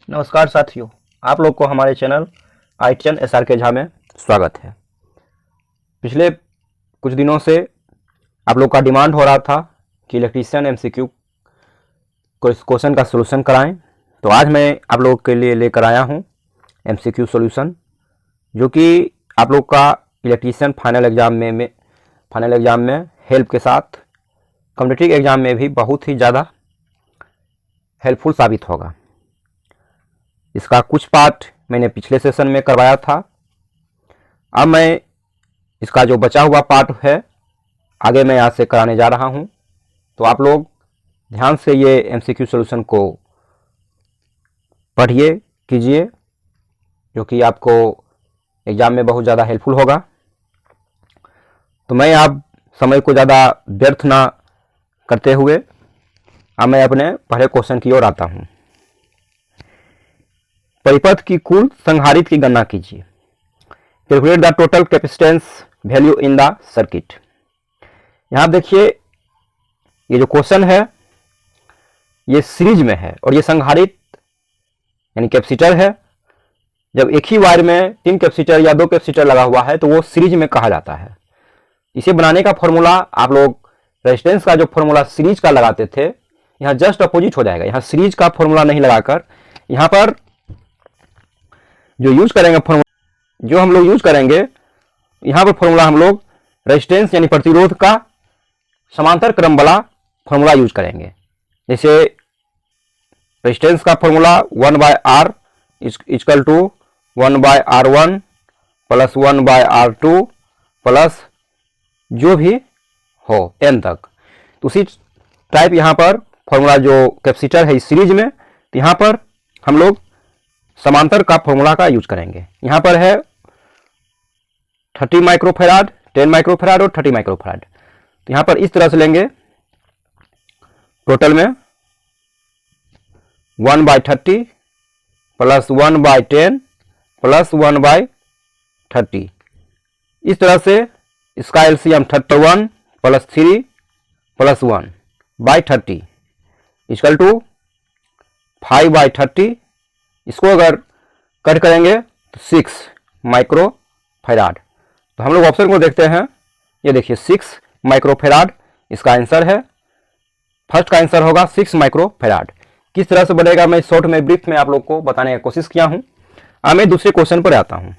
नमस्कार साथियों, आप लोग को हमारे चैनल आईटीएन एसआर के झा में स्वागत है। पिछले कुछ दिनों से आप लोग का डिमांड हो रहा था कि इलेक्ट्रीशियन एमसीक्यू क्वेश्चन का सलूशन कराएं, तो आज मैं आप लोगों के लिए लेकर आया हूं एमसीक्यू सॉल्यूशन, जो कि आप लोग का इलेक्ट्रीशियन फाइनल एग्ज़ाम में हेल्प के साथ कॉम्पिटिटिव एग्ज़ाम में भी बहुत ही ज़्यादा हेल्पफुल साबित होगा। इसका कुछ पार्ट मैंने पिछले सेशन में करवाया था। अब मैं इसका जो बचा हुआ पार्ट है आगे मैं यहाँ से कराने जा रहा हूँ, तो आप लोग ध्यान से ये एमसीक्यू सॉल्यूशन को पढ़िए कीजिए, जो कि आपको एग्ज़ाम में बहुत ज़्यादा हेल्पफुल होगा। तो मैं अब समय को ज़्यादा व्यर्थ ना करते हुए अब मैं अपने पहले क्वेश्चन की ओर आता हूँ। परिपथ की कुल संधारित्र की गणना कीजिए। Calculate the total capacitance value in the circuit. यहाँ देखिए, ये जो क्वेश्चन है ये सीरीज में है और ये संधारित्र यानी कैपेसिटर है। जब एक ही वायर में 3 कैपेसिटर या 2 कैपेसिटर लगा हुआ है तो वो सीरीज में कहा जाता है। इसे बनाने का फॉर्मूला आप लोग रेजिस्टेंस का जो फॉर्मूला सीरीज का लगाते थे, यहाँ जस्ट अपोजिट हो जाएगा। यहाँ सीरीज का फॉर्मूला नहीं लगाकर यहाँ पर जो हम लोग यूज करेंगे यहाँ पर फॉर्मूला हम लोग रेजिस्टेंस यानी प्रतिरोध का समांतर क्रम वाला फॉर्मूला यूज करेंगे। जैसे रेजिस्टेंस का formula 1/R equal to 1/R1 plus 1/R2 plus जो भी हो n तक। तो उसी टाइप यहाँ पर फॉर्मूला जो कैपेसिटर है इस सीरीज में, तो यहाँ पर हम लोग समांतर का फॉर्मूला का यूज करेंगे। यहाँ पर है 30 माइक्रोफेराड, 10 माइक्रोफेराड और 30 माइक्रोफेराड। तो यहाँ पर इस तरह से लेंगे, टोटल में 1/30 प्लस 1/10 प्लस 1/30। इस तरह से इसका LCM 31 plus 3 plus 1/30 equal to 5/30। इसको अगर कट करेंगे तो 6 माइक्रोफेराड। तो हम लोग ऑप्शन को देखते हैं, ये देखिए 6 माइक्रोफेराड इसका आंसर है। फर्स्ट का आंसर होगा 6 माइक्रोफेराड। किस तरह से बनेगा मैं शॉर्ट में ब्रीफ में आप लोग को बताने की कोशिश किया हूं। अब मैं दूसरे क्वेश्चन पर आता हूं।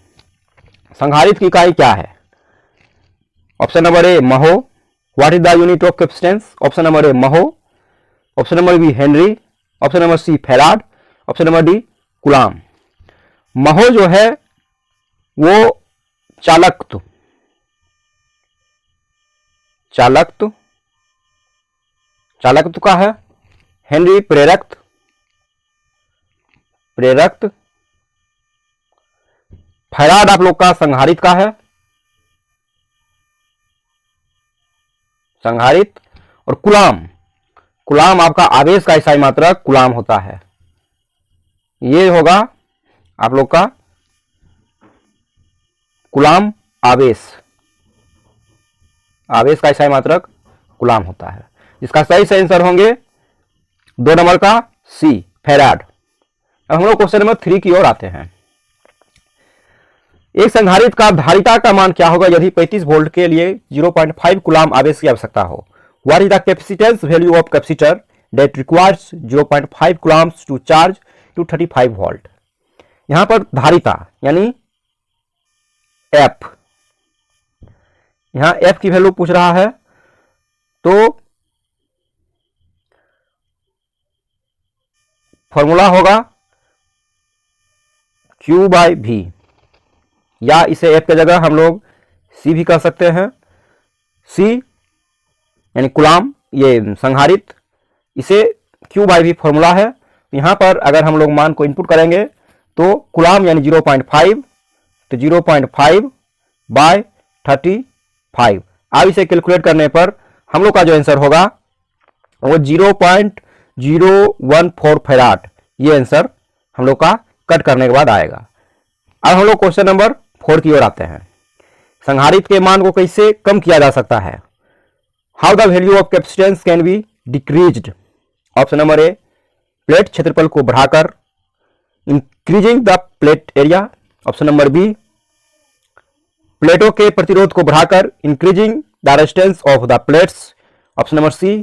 संधारित्र की इकाई क्या है? Option number A mho. What is the unit of capacitance? Option number A mho, option number B henry, option number C farad, option number D coulomb. Mho जो है वो चालकत्व का है। हेनरी प्रेरक। फैराड आप लोग का संधारित्र का है, संधारित्र। और कुलाम आपका आवेश का इकाई मात्रक कुलाम होता है। ये होगा आप लोग का कुलाम आवेश का इकाई मात्रक कुलाम होता है। इसका सही आंसर होंगे 2 नंबर का सी फेराड। अब हम लोग क्वेश्चन नंबर 3 की ओर आते हैं। एक संधारित्र का धारिता का मान क्या होगा यदि 35 वोल्ट के लिए 0.5 कुलाम आवेश की आवश्यकता हो? What is the capacitance value of capacitor that requires 0.5 coulombs to charge to 35 volt. यहां पर धारिता यानी एफ, यहां एफ की वैल्यू पूछ रहा है, तो फॉर्मूला होगा Q/V, या इसे एफ की जगह हम लोग सी भी कर सकते हैं। सी यानी कुलाम, ये संधारित्र, इसे Q/V फॉर्मूला है। यहां पर अगर हम लोग मान को इनपुट करेंगे तो कुलाम यानी 0.5, तो 0.5/35। अब इसे कैलकुलेट करने पर हम लोग का जो आंसर होगा वो 0.014 फेराड। ये आंसर हम लोग का कट करने के बाद आएगा। अब हम लोग क्वेश्चन नंबर 4 की ओर आते हैं। संधारित्र के मान को कैसे कम किया जा सकता है? How the value of capacitance can be decreased? Option number a plate क्षेत्रफल को बढ़ाकर, increasing the plate area, option number b प्लेटों के प्रतिरोध को बढ़ाकर, increasing the resistance of the plates, option number c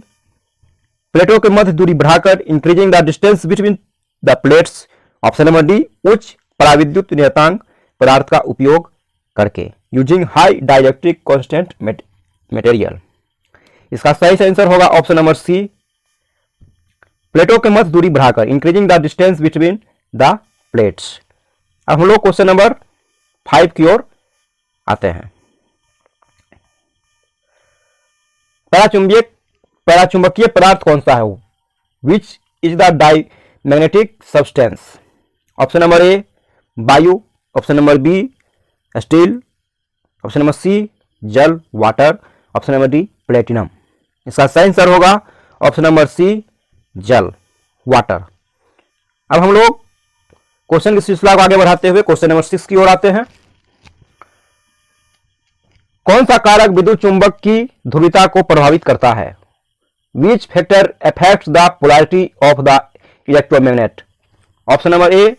प्लेटों के मध्य दूरी बढ़ाकर, increasing the distance between the plates, option number d उच्च पराविद्युत नियतांक पदार्थ का उपयोग करके, using high dielectric constant material. इसका सही आंसर होगा ऑप्शन नंबर सी प्लेटों के मध्य दूरी बढ़ाकर, increasing the distance between the plates. अब हम लोग क्वेश्चन नंबर 5 की ओर आते हैं। पैराचुंबकीय पदार्थ कौन सा है? Which is the diamagnetic substance, option number A वायु, option number B steel, option number C जल water, option number D platinum. इसका सही आंसर होगा ऑप्शन नंबर सी जल वाटर। अब हम लोग क्वेश्चन की सिलसिला को आगे बढ़ाते हुए क्वेश्चन नंबर 6 की ओर आते हैं। कौन सा कारक विद्युत चुंबक की ध्रुवीयता को प्रभावित करता है? Which factor affects the polarity of the electromagnet, option number A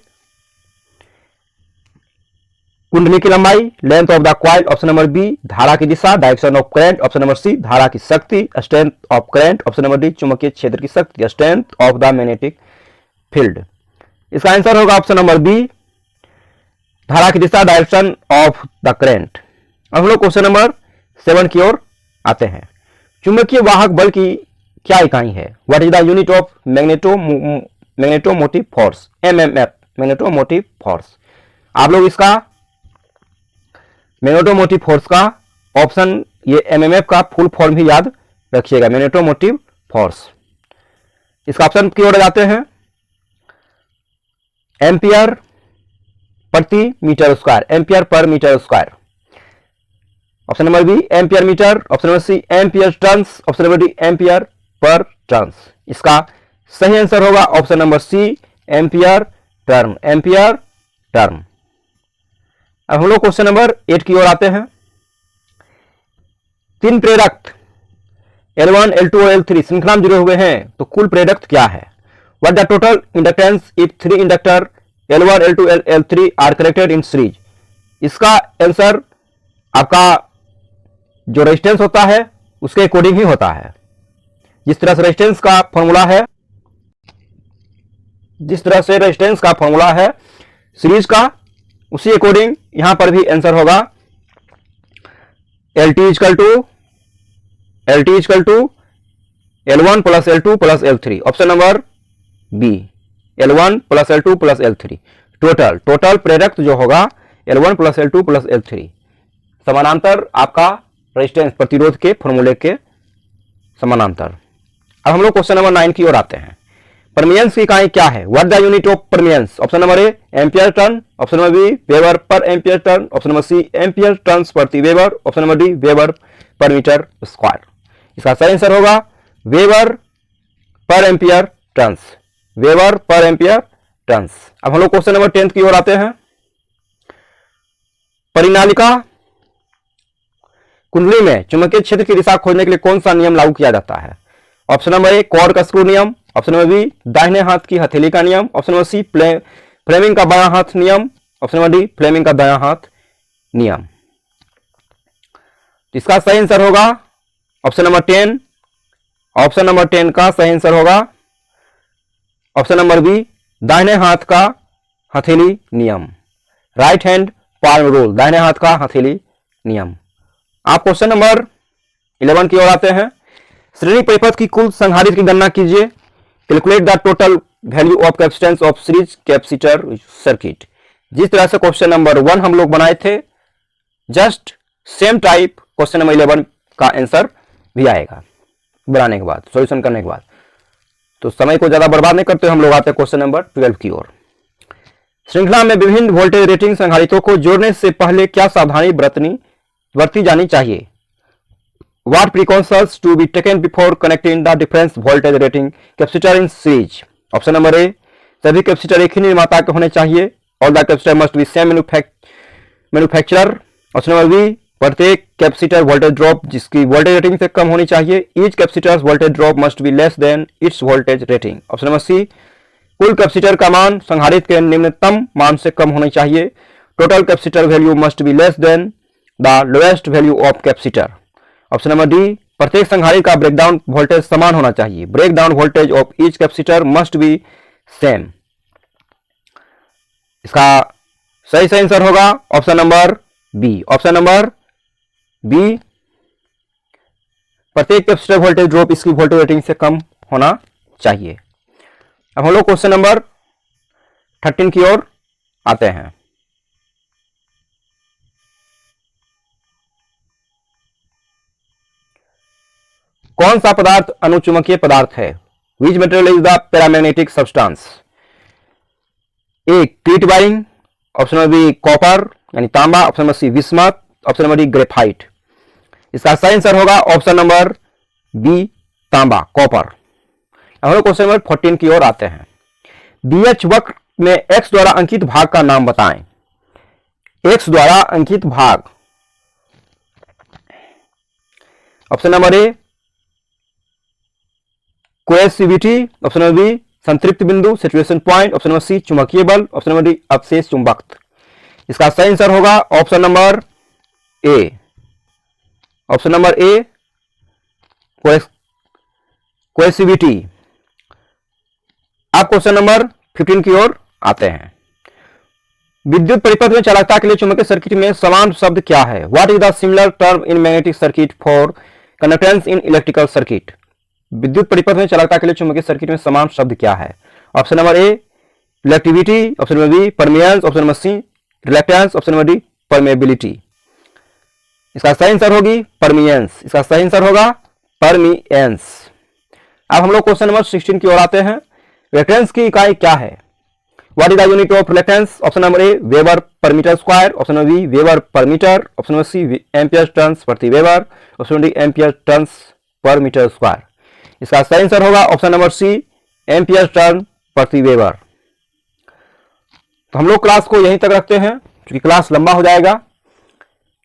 कुंडली की लंबाई, length of the coil, option number B धारा की दिशा, direction of current, option number C धारा की शक्ति, strength of current, option number D चुंबकीय क्षेत्र की शक्ति, strength of the magnetic field. इसका आंसर होगा ऑप्शन नंबर बी धारा की दिशा, डायरेक्शन ऑफ द करंट। अब हम लोग क्वेश्चन नंबर 7 की ओर आते हैं। चुंबकीय वाहक बल की क्या इकाई है? What is the unit of magnetomotive force, MMF, magnetomotive force. आप लोग इसका मैग्नेटोमोटिव फोर्स का ऑप्शन ये एमएमएफ का फुल फॉर्म भी याद रखिएगा, मैग्नेटोमोटिव फोर्स। इसका ऑप्शन की ओर जाते हैं। एम्पियर प्रति metre square, ampere per metre square, option number b ampere metre, option number सी ampere turns, option number D ampere per turns. इसका सही आंसर होगा ऑप्शन नंबर सी एम्पियर टर्न, एम्पियर टर्न। अब हम लोग क्वेश्चन नंबर 8 की ओर आते हैं। 3 प्रेरक L1, L2 और L3 श्रृंखला में जुड़े हुए हैं, तो कुल प्रेरक क्या है? What the total inductance if 3 inductor L1, L2, L3 are connected in series. इसका आंसर आपका जो रेजिस्टेंस होता है उसके अकॉर्डिंग ही होता है। जिस तरह से रेजिस्टेंस का फॉर्मूला है सीरीज का, उसी अकॉर्डिंग यहां पर भी आंसर होगा LT equal to L1 plus L2 plus L3, option number b L1 plus L2 plus L3। Total प्रेरक जो होगा L1 plus L2 plus L3 समानांतर आपका रेजिस्टेंस प्रतिरोध के फॉर्मूले के समानांतर। अब हम लोग क्वेश्चन नंबर 9 की ओर आते हैं। परमियंस की इकाई क्या है? What the unit of permeance, option number A ampere turn, option number B weber per ampere turn, option number C ampere turns प्रति weber, option number D weber per metre square. इसका सही आंसर होगा weber per ampere turns, weber per ampere turns. अब हम लोग question number 10 की ओर आते हैं। परिनालिका कुंडली में चुंबकीय क्षेत्र की दिशा खोजने के लिए कौन सा नियम लागू किया जाता है? ऑप्शन नंबर ए कॉर्ड का स्क्रू नियम, ऑप्शन नंबर बी दाहिने हाथ की हथेली का नियम, ऑप्शन नंबर सी फ्लेमिंग का बायां हाथ नियम, ऑप्शन नंबर डी फ्लेमिंग का दायां हाथ नियम। इसका सही आंसर होगा ऑप्शन नंबर 10। ऑप्शन नंबर 10 का सही आंसर होगा ऑप्शन नंबर बी दाहिने हाथ का हथेली नियम, राइट हैंड पाल्म रूल, दाहिने हाथ का हथेली नियम। आप क्वेश्चन नंबर 11 की ओर आते हैं। श्रेणी परिपथ की कुल संधारित्र की गणना कीजिए। Calculate the total value of capacitance of series capacitor circuit. जिस तरह से क्वेश्चन नंबर 1 हम लोग बनाए थे, just same type question number 11 का आंसर भी आएगा बनाने के बाद, सॉल्यूशन करने के बाद। तो समय को ज्यादा बर्बाद नहीं करते, हम लोग आते हैं क्वेश्चन नंबर 12 की ओर। श्रृंखला में विभिन्न वोल्टेज रेटिंग संधारित्रों को जोड़ने से पहले क्या सावधानी बरती जानी चाहिए? What precautions to be taken before connecting the different voltage rating capacitor in series? Option number ए सभी कैपेसिटर एक ही निर्माता के होने चाहिए, all the capacitor must be same manufacturer। Option number b प्रत्येक कैपेसिटर वोल्टेज ड्रॉप जिसकी वोल्टेज रेटिंग से कम होनी चाहिए, each capacitor's voltage drop must be less than its voltage rating। Option number c कुल कैपेसिटर का मान संधारित्र के निम्नतम मान से कम होना चाहिए। Total capacitor value must be less than the lowest value of capacitor. Option number d, प्रत्येक संधारित्र का ब्रेकडाउन वोल्टेज समान होना चाहिए। Breakdown voltage of each capacitor must be same. इसका सही आंसर होगा option number b. Option number b, प्रत्येक कैपेसिटर वोल्टेज ड्रॉप इसकी वोल्टेज रेटिंग से कम होना चाहिए। अब हम लोग क्वेश्चन नंबर 13 की ओर आते हैं। कौन सा पदार्थ अनुचुंबकीय पदार्थ है? Which material is the paramagnetic substance? A क्रीट wiring, option number B copper यानी तांबा, option number C bismuth, option number D graphite. इसका सही आंसर होगा ऑप्शन नंबर बी तांबा, कॉपर। हम लोग क्वेश्चन नंबर 14 की ओर आते हैं। बीएच वक्र में एक्स द्वारा अंकित भाग का नाम बताएं। एक्स द्वारा अंकित भाग, option number A coercivity, option number B संतृप्ति बिंदु saturation point, option number C चुंबकीय बल, ऑप्शन नंबर डी अवशेष चुंबकत्व। इसका सही आंसर होगा option number A. Option number A coercivity. अब क्वेश्चन नंबर 15 की ओर आते हैं। विद्युत परिपथ में चालकता के लिए चुंबकीय सर्किट में समान शब्द क्या है? What is the similar term in magnetic circuit for conductance in electrical circuit? विद्युत परिपथ में चालकता के लिए चुंबकीय सर्किट में समान शब्द क्या है? Option number A reluctivity, option number B permeance, option number C reluctance, option number D permeability. इसका सही आंसर होगी परमियंस। इसका सही आंसर होगा परमियंस। अब हम लोग क्वेश्चन नंबर 16 की ओर आते हैं। रिलेक्टेंस की इकाई क्या है? What is the unit of reluctance? Option number A weber per metre square, option number B weber per metre, option number C ampere turns प्रति weber, option number D ampere turns per metre square. इसका सही answer होगा option number सी ampere turn प्रति weber. तो हम लोग class को यहीं तक रखते हैं क्योंकि क्लास लंबा हो जाएगा।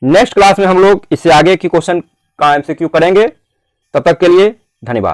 नेक्स्ट क्लास में हम लोग इससे आगे की क्वेश्चन का एमसीक्यू करेंगे। तब तक के लिए धन्यवाद।